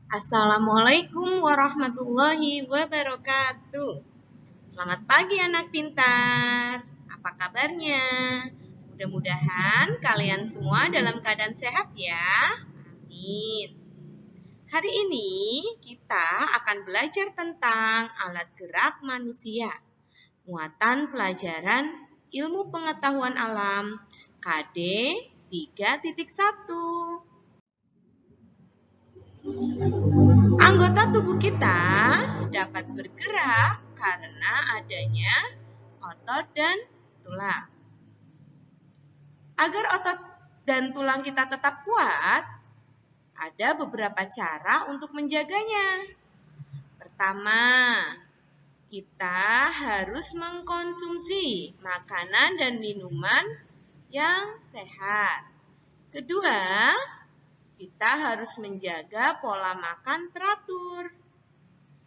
Assalamualaikum warahmatullahi wabarakatuh. Selamat pagi anak pintar. Apa kabarnya? Mudah-mudahan kalian semua dalam keadaan sehat ya. Amin. Hari ini kita akan belajar tentang alat gerak manusia. Muatan pelajaran Ilmu Pengetahuan Alam KD 3.1. Anggota tubuh kita dapat bergerak karena adanya otot dan tulang. Agar otot dan tulang kita tetap kuat, ada beberapa cara untuk menjaganya. Pertama, kita harus mengkonsumsi makanan dan minuman yang sehat. Kedua, kita harus menjaga pola makan teratur.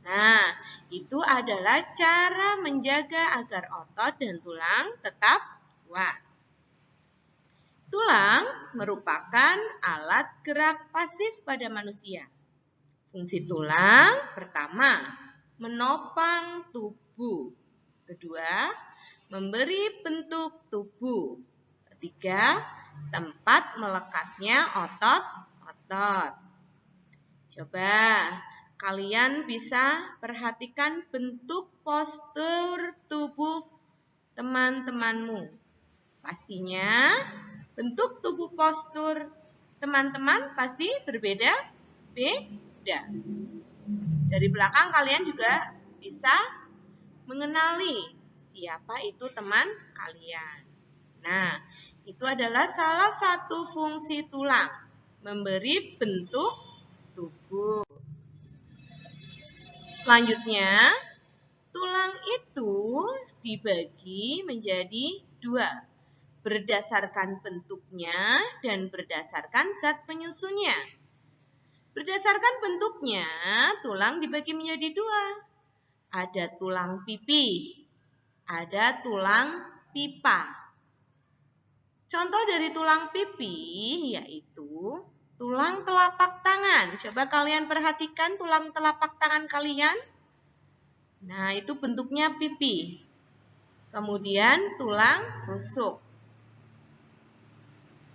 Nah, itu adalah cara menjaga agar otot dan tulang tetap kuat. Tulang merupakan alat gerak pasif pada manusia. Fungsi tulang pertama, menopang tubuh. Kedua, memberi bentuk tubuh. Ketiga, tempat melekatnya otot-otot. Coba kalian bisa perhatikan bentuk postur tubuh teman-temanmu. Pastinya bentuk tubuh postur teman-teman pasti berbeda-beda. Dari belakang kalian juga bisa mengenali siapa itu teman kalian. Nah, itu adalah salah satu fungsi tulang, memberi bentuk tubuh. Selanjutnya, tulang itu dibagi menjadi dua, berdasarkan bentuknya dan berdasarkan zat penyusunnya. Berdasarkan bentuknya, tulang dibagi menjadi dua. Ada tulang pipih, ada tulang pipa. Contoh dari tulang pipih yaitu tulang telapak tangan. Coba kalian perhatikan tulang telapak tangan kalian. Nah, itu bentuknya pipi. Kemudian tulang rusuk.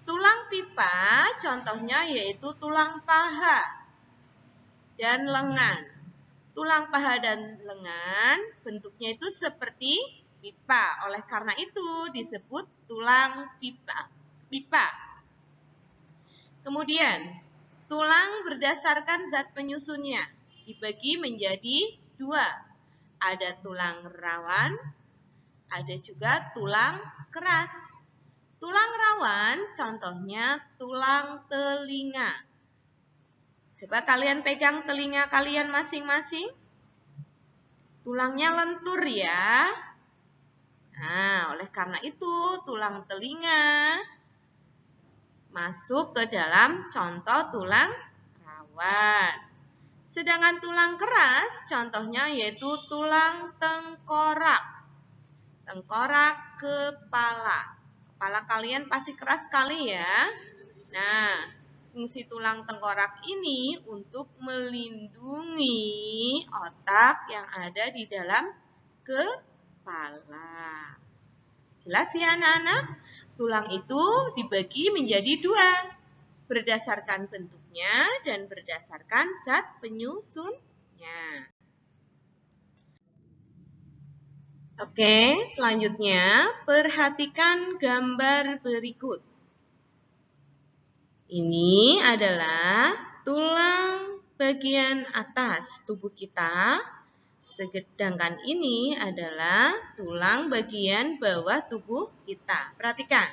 Tulang pipa contohnya yaitu tulang paha dan lengan. Tulang paha dan lengan bentuknya itu seperti pipa. Oleh karena itu disebut tulang pipa. Kemudian, tulang berdasarkan zat penyusunnya dibagi menjadi dua. Ada tulang rawan, ada juga tulang keras. Tulang rawan contohnya tulang telinga. Coba kalian pegang telinga kalian masing-masing. Tulangnya lentur ya. Nah, oleh karena itu tulang telinga masuk ke dalam contoh tulang rawan. Sedangkan tulang keras contohnya yaitu tulang tengkorak. Tengkorak kepala. Kepala kalian pasti keras sekali ya. Nah, fungsi tulang tengkorak ini untuk melindungi otak yang ada di dalam kepala. Jelas ya anak-anak? Tulang itu dibagi menjadi dua, berdasarkan bentuknya dan berdasarkan zat penyusunnya. Oke, selanjutnya perhatikan gambar berikut. Ini adalah tulang bagian atas tubuh kita, sedangkan ini adalah tulang bagian bawah tubuh kita. Perhatikan.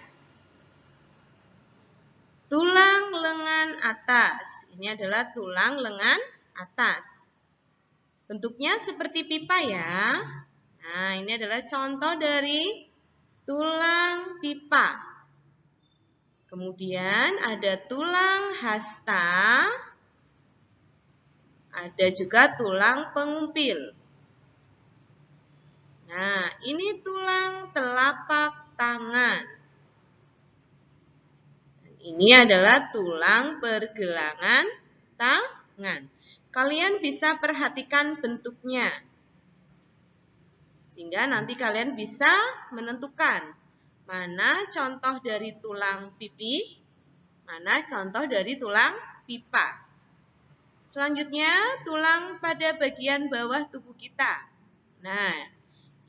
Tulang lengan atas. Ini adalah tulang lengan atas. Bentuknya seperti pipa ya. Nah, ini adalah contoh dari tulang pipa. Kemudian ada tulang hasta. Ada juga tulang pengumpil. Nah, ini tulang telapak tangan. Ini adalah tulang pergelangan tangan. lengan. Kalian bisa perhatikan bentuknya, sehingga nanti kalian bisa menentukan mana contoh dari tulang pipi, mana contoh dari tulang pipa. Selanjutnya, tulang pada bagian bawah tubuh kita. Nah,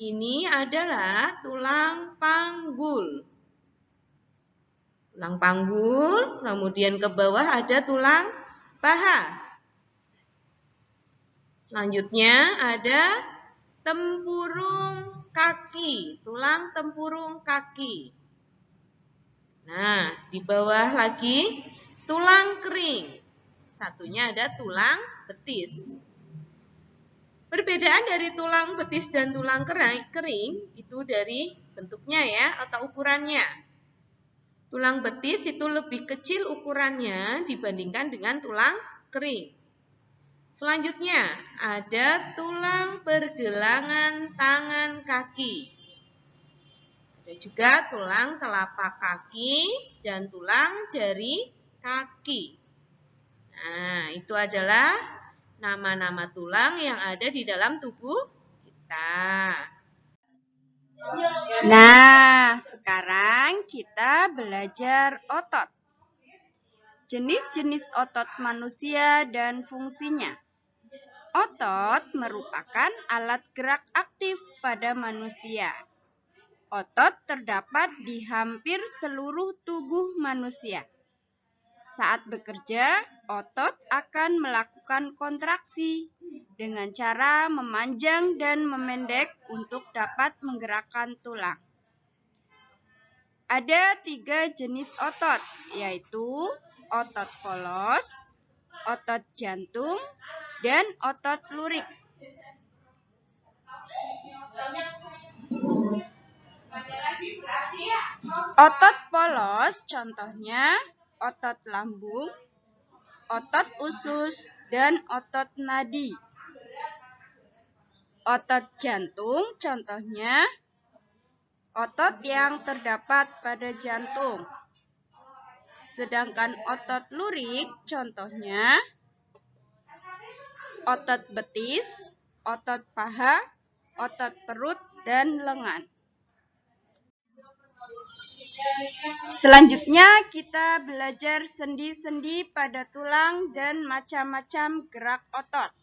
ini adalah tulang panggul. Tulang panggul, kemudian ke bawah ada tulang paha. Selanjutnya ada tempurung kaki, tulang tempurung kaki. Nah, di bawah lagi tulang kering. Satunya ada tulang betis. Perbedaan dari tulang betis dan tulang kering itu dari bentuknya ya atau ukurannya. Tulang betis itu lebih kecil ukurannya dibandingkan dengan tulang kering. Selanjutnya ada tulang pergelangan tangan kaki. Ada juga tulang telapak kaki dan tulang jari kaki. Nah, itu adalah nama-nama tulang yang ada di dalam tubuh kita. Nah, sekarang kita belajar otot. Jenis-jenis otot manusia dan fungsinya. Otot merupakan alat gerak aktif pada manusia. Otot terdapat di hampir seluruh tubuh manusia. Saat bekerja, otot akan melakukan kontraksi dengan cara memanjang dan memendek untuk dapat menggerakkan tulang. Ada 3 jenis otot, yaitu otot polos, otot jantung, dan otot lurik. Otot polos contohnya otot lambung, otot usus, dan otot nadi. Otot jantung contohnya otot yang terdapat pada jantung. Sedangkan otot lurik contohnya otot betis, otot paha, otot perut, dan lengan. Selanjutnya kita belajar sendi-sendi pada tulang dan macam-macam gerak otot.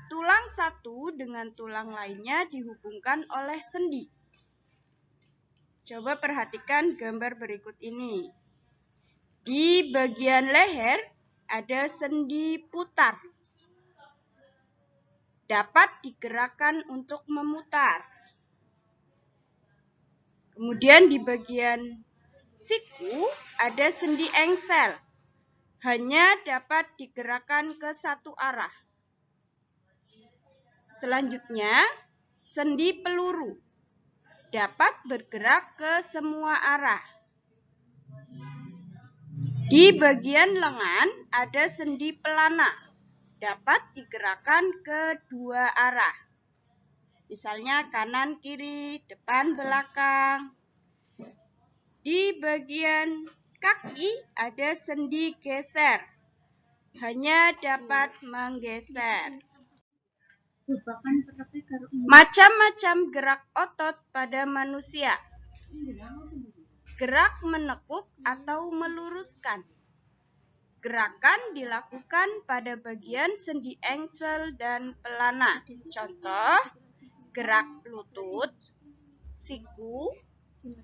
Tulang satu dengan tulang lainnya dihubungkan oleh sendi. Coba perhatikan gambar berikut ini. Di bagian leher ada sendi putar. Dapat digerakkan untuk memutar. Kemudian di bagian siku ada sendi engsel. Hanya dapat digerakkan ke satu arah. Selanjutnya, sendi peluru. Dapat bergerak ke semua arah. Di bagian lengan ada sendi pelana. Dapat digerakkan ke dua arah. Misalnya kanan kiri, depan belakang. Di bagian kaki ada sendi geser. Hanya dapat menggeser. Macam-macam gerak otot pada manusia. Gerak menekuk atau meluruskan. Gerakan dilakukan pada bagian sendi engsel dan pelana. Contoh, gerak lutut, siku,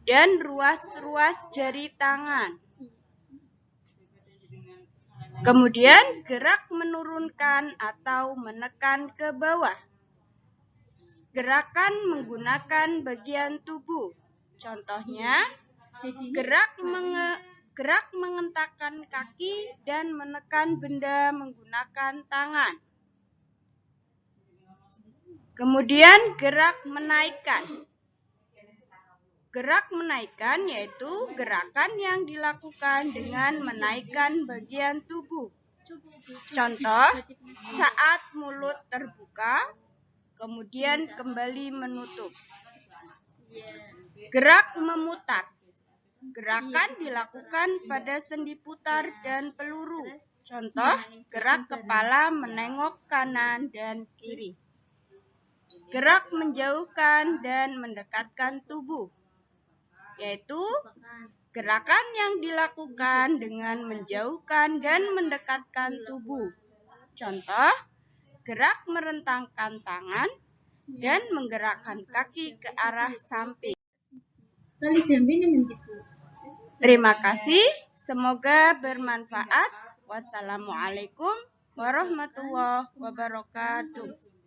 dan ruas-ruas jari tangan. Kemudian gerak menurunkan atau menekan ke bawah. Gerakan menggunakan bagian tubuh. Contohnya, gerak mengentakkan kaki dan menekan benda menggunakan tangan. Kemudian gerak menaikkan. Gerak menaikkan yaitu gerakan yang dilakukan dengan menaikkan bagian tubuh. Contoh, saat mulut terbuka, kemudian kembali menutup. Gerak memutar. Gerakan dilakukan pada sendi putar dan peluru. Contoh, gerak kepala menengok kanan dan kiri. Gerak menjauhkan dan mendekatkan tubuh, yaitu gerakan yang dilakukan dengan menjauhkan dan mendekatkan tubuh. Contoh, gerak merentangkan tangan dan menggerakkan kaki ke arah samping. Terima kasih, semoga bermanfaat. Wassalamualaikum warahmatullahi wabarakatuh.